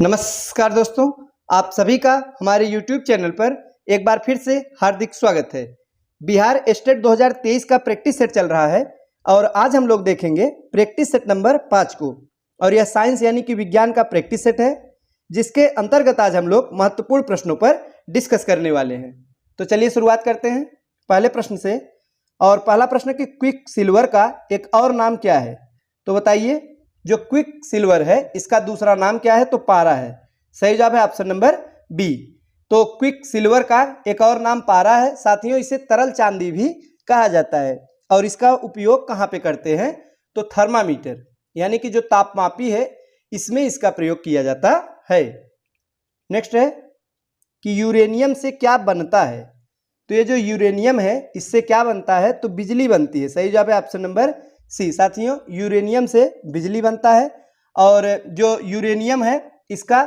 नमस्कार दोस्तों, आप सभी का हमारे YouTube चैनल पर एक बार फिर से हार्दिक स्वागत है। बिहार स्टेट 2023 का प्रैक्टिस सेट चल रहा है और आज हम लोग देखेंगे प्रैक्टिस सेट नंबर 5 को। और यह साइंस यानी कि विज्ञान का प्रैक्टिस सेट है, जिसके अंतर्गत आज हम लोग महत्वपूर्ण प्रश्नों पर डिस्कस करने वाले हैं। तो चलिए शुरुआत करते हैं पहले प्रश्न से। और पहला प्रश्न है कि क्विक सिल्वर का एक और नाम क्या है? तो बताइए, जो क्विक सिल्वर है इसका दूसरा नाम क्या है? तो पारा है। सही जवाब है ऑप्शन नंबर बी। तो क्विक सिल्वर का एक और नाम पारा है। साथियों, इसे तरल चांदी भी कहा जाता है। और इसका उपयोग कहाँ पे करते हैं? तो थर्मामीटर यानी कि जो तापमापी है इसमें इसका प्रयोग किया जाता है। नेक्स्ट है कि यूरेनियम से क्या बनता है? तो ये जो यूरेनियम है इससे क्या बनता है? तो बिजली बनती है। सही जवाब है ऑप्शन नंबर सी। साथियों, यूरेनियम से बिजली बनता है। और जो यूरेनियम है इसका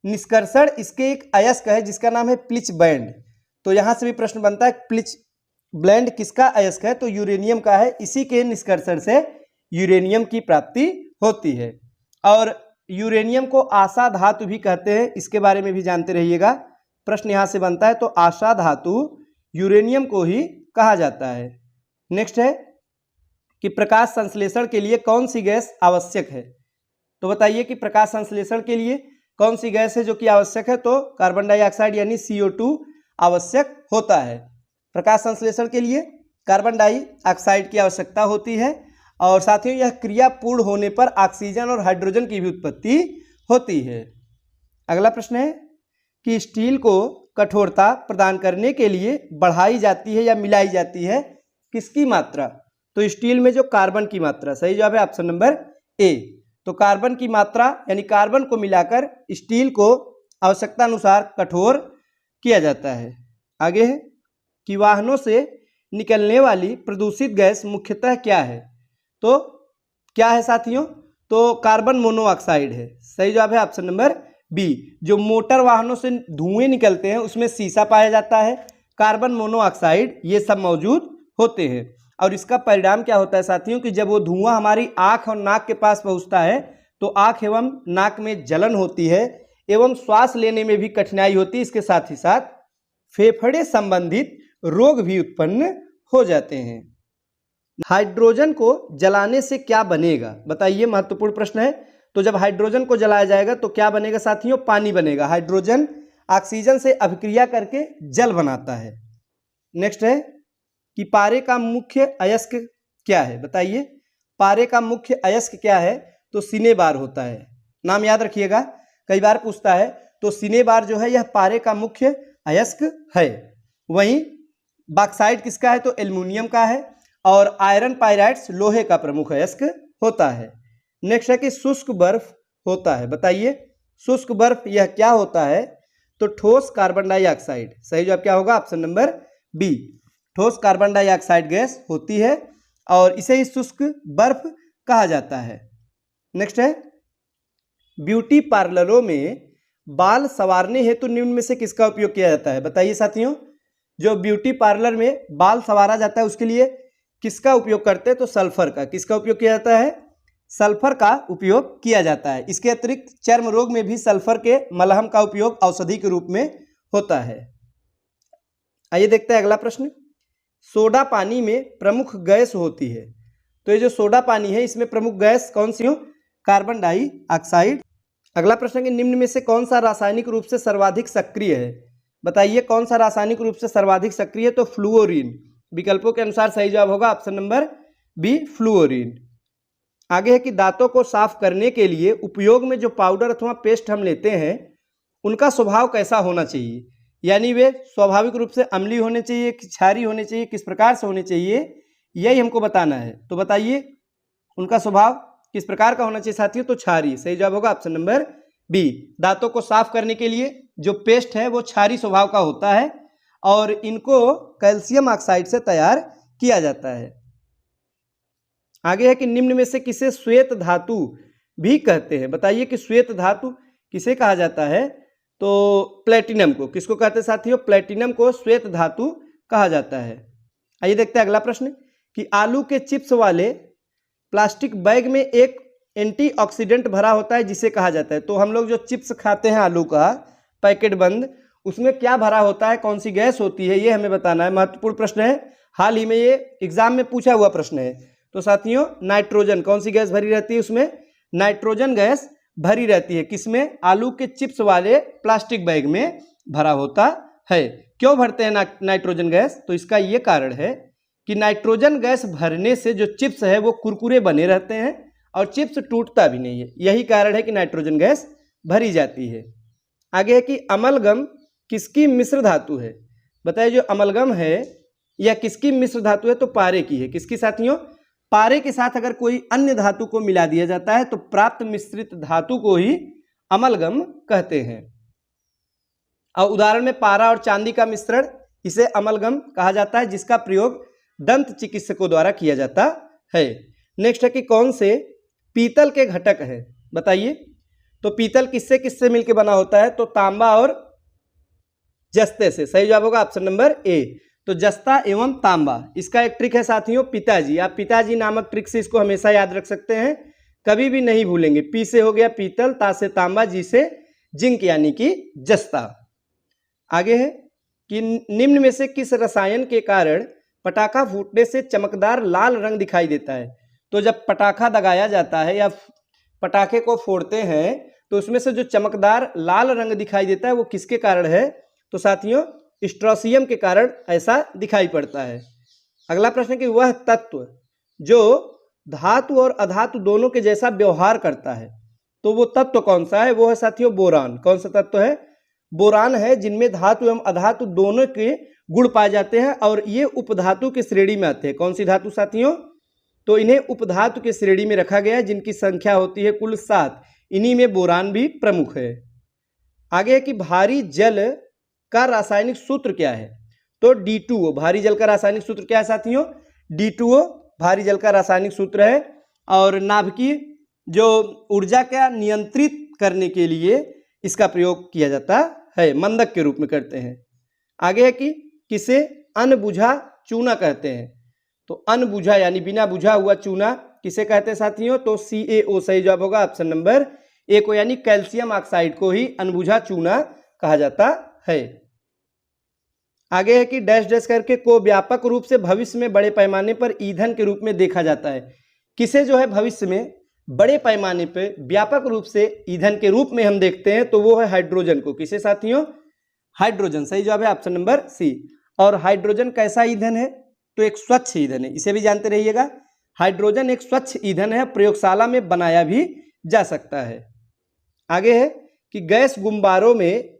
निष्कर्षण इसके एक अयस्क है जिसका नाम है प्लिच बैंड। तो यहाँ से भी प्रश्न बनता है प्लिच ब्लेंड किसका अयस्क है? तो यूरेनियम का है। इसी के निष्कर्षण से यूरेनियम की प्राप्ति होती है। और यूरेनियम को आशा धातु भी कहते हैं, इसके बारे में भी जानते रहिएगा। प्रश्न यहाँ से बनता है। तो आशा धातु यूरेनियम को ही कहा जाता है। नेक्स्ट है कि प्रकाश संश्लेषण के लिए कौन सी गैस आवश्यक है? तो बताइए कि प्रकाश संश्लेषण के लिए कौन सी गैस है जो कि आवश्यक है? तो कार्बन डाइऑक्साइड यानी CO2 आवश्यक होता है। प्रकाश संश्लेषण के लिए कार्बन डाइऑक्साइड की आवश्यकता होती है। और साथियों, यह क्रिया पूर्ण होने पर ऑक्सीजन और हाइड्रोजन की भी उत्पत्ति होती है। अगला प्रश्न है कि स्टील को कठोरता प्रदान करने के लिए बढ़ाई जाती है या मिलाई जाती है किसकी मात्रा? तो स्टील में जो कार्बन की मात्रा। सही जवाब है ऑप्शन नंबर ए। तो कार्बन की मात्रा यानी कार्बन को मिलाकर स्टील को आवश्यकता अनुसार कठोर किया जाता है। आगे है कि वाहनों से निकलने वाली प्रदूषित गैस मुख्यतः क्या है? तो क्या है साथियों? तो कार्बन मोनोऑक्साइड है। सही जवाब है ऑप्शन नंबर बी। जो मोटर वाहनों से धुएं निकलते हैं उसमें सीसा पाया जाता है, कार्बन मोनोऑक्साइड ये सब मौजूद होते हैं। और इसका परिणाम क्या होता है साथियों कि जब वो धुआं हमारी आँख और नाक के पास पहुंचता है तो आँख एवं नाक में जलन होती है एवं श्वास लेने में भी कठिनाई होती है। इसके साथ ही साथ फेफड़े संबंधित रोग भी उत्पन्न हो जाते हैं। हाइड्रोजन को जलाने से क्या बनेगा? बताइए, महत्वपूर्ण प्रश्न है। तो जब हाइड्रोजन को जलाया जाएगा तो क्या बनेगा साथियों? पानी बनेगा। हाइड्रोजन ऑक्सीजन से अभिक्रिया करके जल बनाता है। नेक्स्ट है कि पारे का मुख्य अयस्क क्या है? बताइए, पारे का मुख्य अयस्क क्या है? तो सिनेबार होता है। नाम याद रखिएगा, कई बार पूछता है। तो सिनेबार जो है यह पारे का मुख्य अयस्क है। वहीं बॉक्साइट किसका है? तो एल्युमिनियम का है। और आयरन पाइराइट्स लोहे का प्रमुख अयस्क होता है। नेक्स्ट है कि शुष्क बर्फ होता है। बताइए, शुष्क बर्फ यह क्या होता है? तो ठोस कार्बन डाइऑक्साइड। सही जवाब क्या होगा? Option number B. ठोस कार्बन डाइऑक्साइड गैस होती है और इसे ही शुष्क बर्फ कहा जाता है। नेक्स्ट है ब्यूटी पार्लरों में बाल संवारने हेतु निम्न में से किसका उपयोग किया जाता है? बताइए साथियों, जो ब्यूटी पार्लर में बाल संवारा जाता है उसके लिए किसका उपयोग करते हैं? तो सल्फर का। किसका उपयोग किया जाता है? सल्फर का उपयोग किया जाता है। इसके अतिरिक्त चर्म रोग में भी सल्फर के मलहम का उपयोग औषधि के रूप में होता है। आइए देखते हैं अगला प्रश्न। सोडा पानी में प्रमुख गैस होती है। तो ये जो सोडा पानी है इसमें प्रमुख गैस कौन सी हो? Carbon dioxide. अगला प्रश्न है निम्न में से कौन सा रासायनिक रूप से सर्वाधिक सक्रिय है? बताइए, कौन सा रासायनिक रूप से सर्वाधिक सक्रिय है? तो फ्लूओरीन। विकल्पों के अनुसार सही जवाब होगा ऑप्शन नंबर बी, फ्लूओरीन। आगे है कि दांतों को साफ करने के लिए उपयोग में जो पाउडर अथवा पेस्ट हम लेते हैं उनका स्वभाव कैसा होना चाहिए? यानी वे स्वाभाविक रूप से अम्लीय होने चाहिए कि क्षारीय होने चाहिए, किस प्रकार से होने चाहिए, यही हमको बताना है। तो बताइए, उनका स्वभाव किस प्रकार का होना चाहिए साथियों? तो क्षारीय। सही जवाब होगा ऑप्शन नंबर बी। दांतों को साफ करने के लिए जो पेस्ट है वो क्षारीय स्वभाव का होता है और इनको कैल्शियम ऑक्साइड से तैयार किया जाता है। आगे है कि निम्न में से किसे श्वेत धातु भी कहते हैं? बताइए कि श्वेत धातु किसे कहा जाता है? तो प्लेटिनम को। किसको कहते हैं साथियों? प्लेटिनम को श्वेत धातु कहा जाता है। आइए देखते हैं अगला प्रश्न कि आलू के चिप्स वाले प्लास्टिक बैग में एक एंटीऑक्सीडेंट भरा होता है जिसे कहा जाता है। तो हम लोग जो चिप्स खाते हैं आलू का पैकेट बंद, उसमें क्या भरा होता है, कौन सी गैस होती है, ये हमें बताना है। महत्वपूर्ण प्रश्न है, हाल ही में ये एग्जाम में पूछा हुआ प्रश्न है। तो साथियों नाइट्रोजन, कौन सी गैस भरी रहती है उसमें, नाइट्रोजन गैस भरी रहती है। किसमें, आलू के चिप्स वाले प्लास्टिक बैग में भरा होता है। क्यों भरते हैं नाइट्रोजन गैस, तो इसका ये कारण है कि नाइट्रोजन गैस भरने से जो चिप्स है वो कुरकुरे बने रहते हैं और चिप्स टूटता भी नहीं है। यही कारण है कि नाइट्रोजन गैस भरी जाती है। आगे है कि अमलगम किसकी मिश्र धातु है। बताइए जो अमलगम है यह किसकी मिश्र धातु है, तो पारे की है। किसकी साथियों, पारे के साथ अगर कोई अन्य धातु को मिला दिया जाता है तो प्राप्त मिश्रित धातु को ही अमलगम कहते हैं। और उदाहरण में पारा और चांदी का मिश्रण, इसे अमलगम कहा जाता है, जिसका प्रयोग दंत चिकित्सकों द्वारा किया जाता है। नेक्स्ट है कि कौन से पीतल के घटक है, बताइए। तो पीतल किससे किससे मिलकर बना होता है, तो तांबा और जस्ते से। सही जवाब होगा ऑप्शन नंबर ए। तो जस्ता एवं तांबा, इसका एक ट्रिक है साथियों, पिताजी। आप पिताजी नामक ट्रिक से इसको हमेशा याद रख सकते हैं, कभी भी नहीं भूलेंगे। पी से हो गया पीतल, ता से तांबा, जी से जिंक यानी कि जस्ता। आगे है कि निम्न में से किस रसायन के कारण पटाखा फूटने से चमकदार लाल रंग दिखाई देता है। तो जब पटाखा दगाया जाता है या पटाखे को फोड़ते हैं तो उसमें से जो चमकदार लाल रंग दिखाई देता है वो किसके कारण है, तो साथियों स्ट्रोसियम के कारण ऐसा दिखाई पड़ता है। अगला प्रश्न है कि वह तत्व जो धातु और अधातु दोनों के जैसा व्यवहार करता है, तो वो तत्व कौन सा है, वो है साथियों बोरान। कौन सा तत्व है, बोरान है, जिनमें धातु एवं अधातु दोनों के गुण पाए जाते हैं और ये उपधातु की श्रेणी में आते हैं। कौन सी धातु साथियों, तो इन्हें उपधातु की श्रेणी में रखा गया है, जिनकी संख्या होती है कुल 7। इन्हीं में बोरान भी प्रमुख है। आगे है कि भारी जल का रासायनिक सूत्र क्या है, तो D2O। भारी जल का रासायनिक सूत्र क्या है साथियों, D2O भारी जल का रासायनिक सूत्र है। और नाभिकीय जो ऊर्जा का नियंत्रित करने के लिए इसका प्रयोग किया जाता है, मंदक के रूप में करते हैं। आगे है कि किसे अनबुझा चूना कहते हैं, तो अनबुझा यानी बिना बुझा हुआ चूना किसे कहते हैं साथियों, तो CaO। सही जवाब होगा ऑप्शन नंबर ए को, यानी कैल्शियम ऑक्साइड को ही अनबुझा चूना कहा जाता है। आगे है कि डैश डैश करके को व्यापक रूप से भविष्य में बड़े पैमाने पर ईंधन के रूप में देखा जाता है। किसे जो है भविष्य में बड़े पैमाने पर व्यापक रूप से ईंधन के रूप में हम देखते हैं, तो वो है हाइड्रोजन को। किसे साथियों, हाइड्रोजन। सही जवाब है ऑप्शन नंबर सी। और हाइड्रोजन कैसा ईंधन है, तो एक स्वच्छ ईंधन है, इसे भी जानते रहिएगा। हाइड्रोजन एक स्वच्छ ईंधन है, प्रयोगशाला में बनाया भी जा सकता है। आगे है कि गैस गुब्बारों में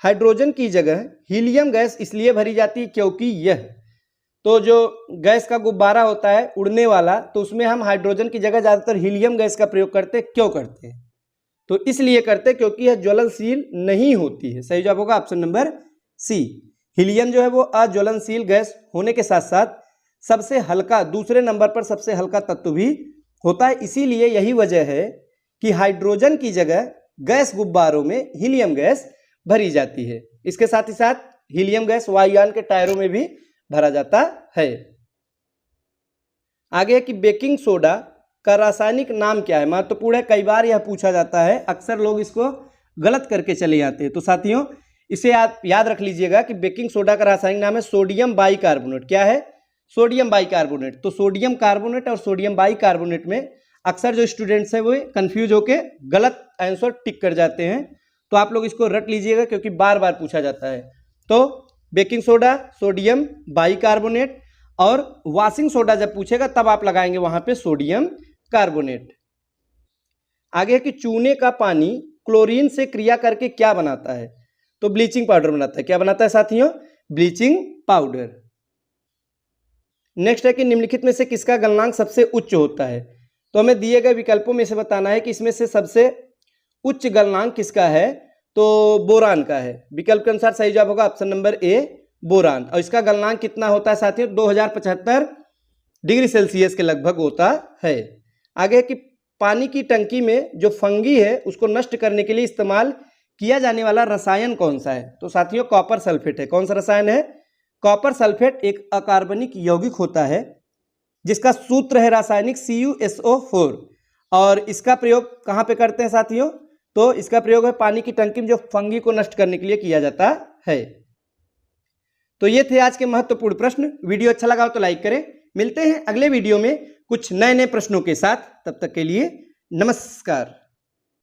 हाइड्रोजन की जगह हीलियम गैस इसलिए भरी जाती है क्योंकि यह, तो जो गैस का गुब्बारा होता है उड़ने वाला, तो उसमें हम हाइड्रोजन की जगह ज़्यादातर हीलियम गैस का प्रयोग करते हैं। क्यों करते हैं, तो इसलिए करते हैं क्योंकि यह ज्वलनशील नहीं होती है। सही जवाब होगा ऑप्शन नंबर सी। हीलियम जो है वो अज्वलनशील गैस होने के साथ साथ सबसे हल्का, दूसरे नंबर पर सबसे हल्का तत्व भी होता है। इसीलिए यही वजह है कि हाइड्रोजन की जगह गैस गुब्बारों में हीलियम गैस भरी जाती है। इसके साथ ही साथ हीलियम गैस वायुयान के टायरों में भी भरा जाता है। आगे है कि बेकिंग सोडा का रासायनिक नाम क्या है। महत्वपूर्ण है, कई बार यह पूछा जाता है, अक्सर लोग इसको गलत करके चले जाते हैं। तो साथियों इसे याद रख लीजिएगा कि बेकिंग सोडा का रासायनिक नाम है सोडियम बाइकार्बोनेट। क्या है, सोडियम बाइकार्बोनेट। तो सोडियम कार्बोनेट और सोडियम बाइकार्बोनेट में अक्सर जो स्टूडेंट्स हैं वो कंफ्यूज होकर गलत आंसर टिक कर जाते हैं। तो आप लोग इसको रट लीजिएगा क्योंकि बार बार पूछा जाता है। तो बेकिंग सोडा सोडियम बाइकार्बोनेट, और वॉशिंग सोडा जब पूछेगा तब आप लगाएंगे वहां पे सोडियम कार्बोनेट। आगे है कि चूने का पानी क्लोरीन से क्रिया करके क्या बनाता है, तो ब्लीचिंग पाउडर बनाता है। क्या बनाता है साथियों, ब्लीचिंग पाउडर। नेक्स्ट है कि निम्नलिखित में से किसका गलनांक सबसे उच्च होता है, तो हमें दिए गए विकल्पों में से बताना है कि इसमें से सबसे उच्च गलनांक किसका है, तो बोरान का है। विकल्प के अनुसार सही जवाब होगा ऑप्शन नंबर ए बोरान। और इसका गलनांक कितना होता है साथियों, 2075 डिग्री सेल्सियस के लगभग होता है। आगे कि पानी की टंकी में जो फंगी है उसको नष्ट करने के लिए इस्तेमाल किया जाने वाला रसायन कौन सा है, तो साथियों कॉपर सल्फेट है। कौन सा रसायन है, कॉपर सल्फेट एक अकार्बनिक यौगिक होता है जिसका सूत्र है रासायनिक CuSO4, और इसका प्रयोग कहाँ पे करते हैं साथियों? तो इसका प्रयोग है पानी की टंकी में जो फंगी को नष्ट करने के लिए किया जाता है। तो ये थे आज के महत्वपूर्ण प्रश्न। वीडियो अच्छा लगा हो तो लाइक करें। मिलते हैं अगले वीडियो में कुछ नए नए प्रश्नों के साथ। तब तक के लिए नमस्कार।